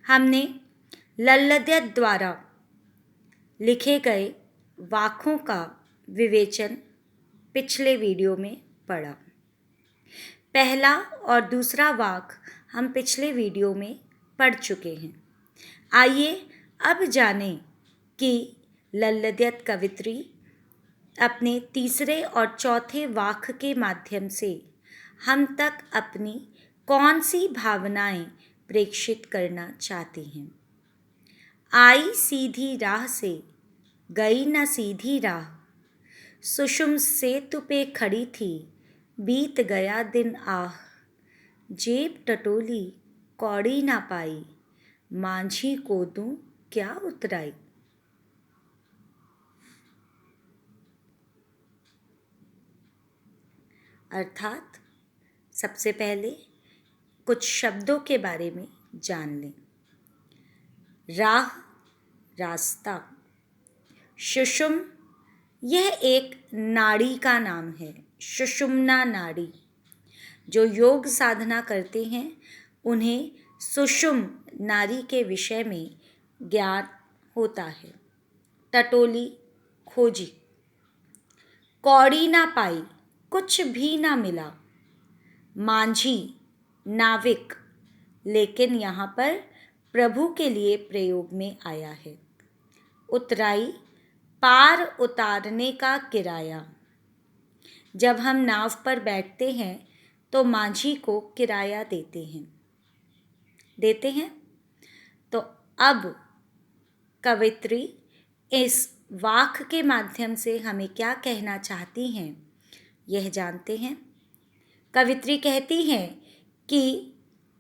हमने लल्लद्यत द्वारा लिखे गए वाक्यों का विवेचन पिछले वीडियो में पढ़ा। पहला और दूसरा वाक्य हम पिछले वीडियो में पढ़ चुके हैं। आइए अब जानें कि लल्लद्यत कवित्री अपने तीसरे और चौथे वाक्य के माध्यम से हम तक अपनी कौन सी भावनाएं प्रेषित करना चाहती हैं। आई सीधी राह से गई न सीधी राह, सुषुम सेतु पे खड़ी थी बीत गया दिन आह, जेब टटोली कौड़ी ना पाई, मांझी को दूं क्या उतराई। अर्थात सबसे पहले कुछ शब्दों के बारे में जान लें। राह, रास्ता। सुषुम, यह एक नाड़ी का नाम है। सुषुम्ना नाड़ी। जो योग साधना करते हैं उन्हें सुषुम नाड़ी के विषय में ज्ञान होता है। टटोली, खोजी। कौड़ी ना पाई, कुछ भी ना मिला। मांझी, नाविक, लेकिन यहाँ पर प्रभु के लिए प्रयोग में आया है। उतराई, पार उतारने का किराया। जब हम नाव पर बैठते हैं तो मांझी को किराया देते हैं। तो अब कवित्री इस वाक्य के माध्यम से हमें क्या कहना चाहती हैं, यह जानते हैं। कवित्री कहती हैं कि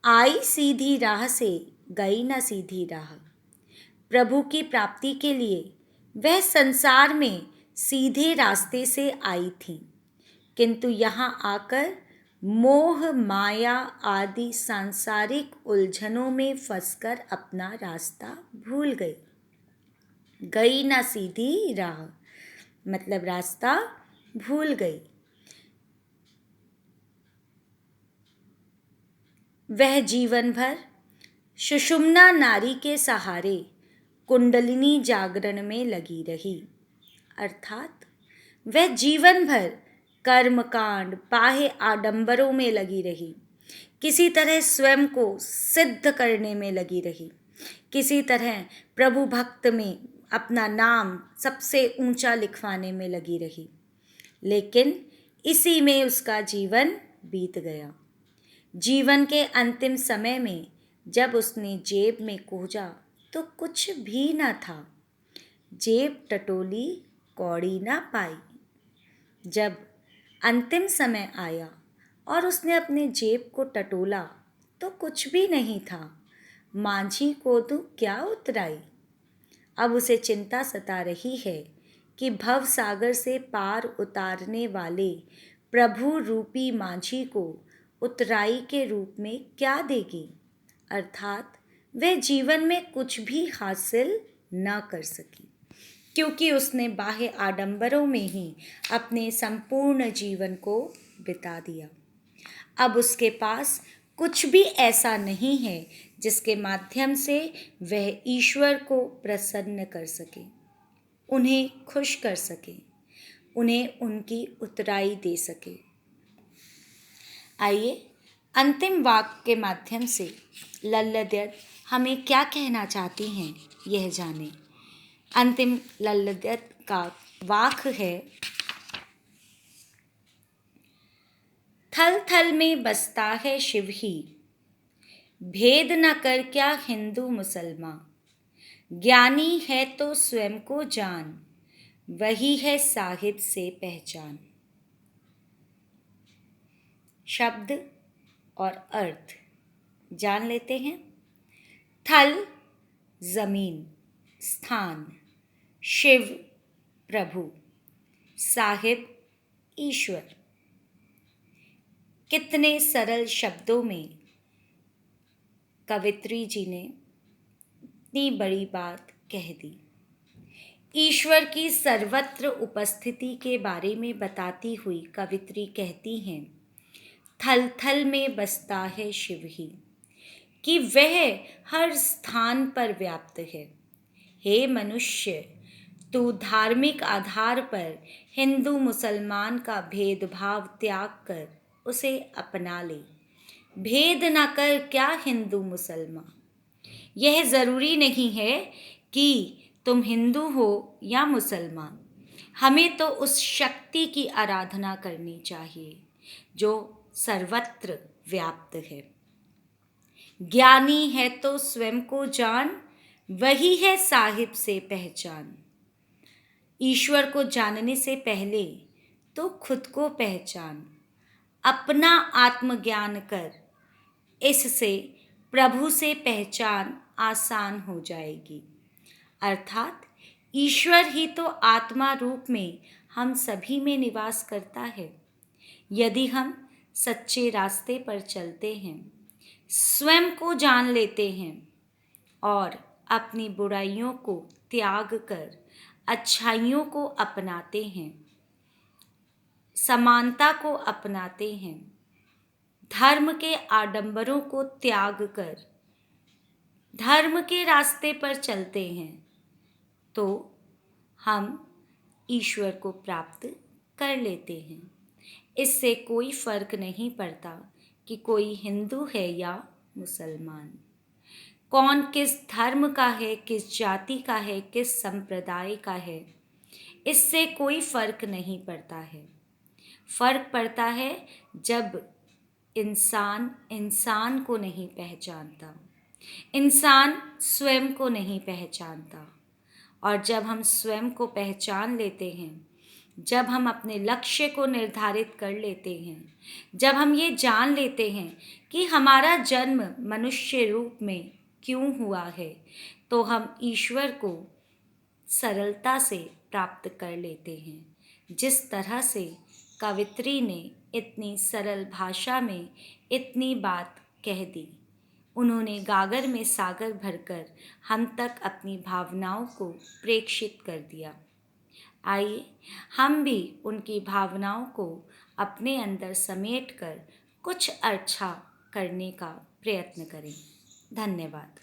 आई सीधी राह से गई न सीधी राह। प्रभु की प्राप्ति के लिए वह संसार में सीधे रास्ते से आई थी, किंतु यहाँ आकर मोह माया आदि सांसारिक उलझनों में फंसकर अपना रास्ता भूल गई। गई ना सीधी राह मतलब रास्ता भूल गई। वह जीवन भर सुषुम्ना नाड़ी के सहारे कुंडलिनी जागरण में लगी रही। अर्थात वह जीवन भर कर्मकांड, बाह्य आडंबरों में लगी रही। किसी तरह स्वयं को सिद्ध करने में लगी रही। किसी तरह प्रभु भक्त में अपना नाम सबसे ऊंचा लिखवाने में लगी रही। लेकिन इसी में उसका जीवन बीत गया। जीवन के अंतिम समय में जब उसने जेब में खोजा तो कुछ भी न था। जेब टटोली कौड़ी ना पाई। जब अंतिम समय आया और उसने अपने जेब को टटोला तो कुछ भी नहीं था। मांझी को दूं क्या उतराई। अब उसे चिंता सता रही है कि भव सागर से पार उतारने वाले प्रभु रूपी मांझी को उतराई के रूप में क्या देगी। अर्थात वह जीवन में कुछ भी हासिल न कर सकी, क्योंकि उसने बाह्य आडंबरों में ही अपने संपूर्ण जीवन को बिता दिया। अब उसके पास कुछ भी ऐसा नहीं है जिसके माध्यम से वह ईश्वर को प्रसन्न कर सके, उन्हें खुश कर सके, उन्हें उनकी उतराई दे सके। आइए अंतिम वाक्य के माध्यम से लल्लद्यत हमें क्या कहना चाहती हैं यह जानें। अंतिम लल्लद्यत का वाक्य है, थल थल में बसता है शिव ही, भेद न कर क्या हिंदू मुसलमान, ज्ञानी है तो स्वयं को जान, वही है साहिब से पहचान। शब्द और अर्थ जान लेते हैं। थल जमीन, स्थान, शिव प्रभु, साहिब ईश्वर। कितने सरल शब्दों में कवित्री जी ने इतनी बड़ी बात कह दी। ईश्वर की सर्वत्र उपस्थिति के बारे में बताती हुई कवित्री कहती हैं, थल थल में बसता है शिव ही। कि वह हर स्थान पर व्याप्त है। हे मनुष्य, तू धार्मिक आधार पर हिंदू मुसलमान का भेदभाव त्याग कर उसे अपना ले। भेद न कर क्या हिंदू मुसलमान। यह ज़रूरी नहीं है कि तुम हिंदू हो या मुसलमान। हमें तो उस शक्ति की आराधना करनी चाहिए जो सर्वत्र व्याप्त है। ज्ञानी है तो स्वयं को जान, वही है साहिब से पहचान। ईश्वर को जानने से पहले तो खुद को पहचान। अपना आत्मज्ञान कर, इससे प्रभु से पहचान आसान हो जाएगी। अर्थात ईश्वर ही तो आत्मा रूप में हम सभी में निवास करता है। यदि हम सच्चे रास्ते पर चलते हैं, स्वयं को जान लेते हैं और अपनी बुराइयों को त्याग कर अच्छाइयों को अपनाते हैं, समानता को अपनाते हैं, धर्म के आडंबरों को त्याग कर धर्म के रास्ते पर चलते हैं, तो हम ईश्वर को प्राप्त कर लेते हैं। इससे कोई फर्क नहीं पड़ता कि कोई हिंदू है या मुसलमान, कौन किस धर्म का है, किस जाति का है, किस संप्रदाय का है। इससे कोई फर्क नहीं पड़ता है। फर्क पड़ता है जब इंसान इंसान को नहीं पहचानता, इंसान स्वयं को नहीं पहचानता। और जब हम स्वयं को पहचान लेते हैं, जब हम अपने लक्ष्य को निर्धारित कर लेते हैं, जब हम ये जान लेते हैं कि हमारा जन्म मनुष्य रूप में क्यों हुआ है, तो हम ईश्वर को सरलता से प्राप्त कर लेते हैं। जिस तरह से कवित्री ने इतनी सरल भाषा में इतनी बात कह दी, उन्होंने गागर में सागर भरकर हम तक अपनी भावनाओं को प्रेषित कर दिया। आइए हम भी उनकी भावनाओं को अपने अंदर समेट कर कुछ अच्छा करने का प्रयत्न करें। धन्यवाद।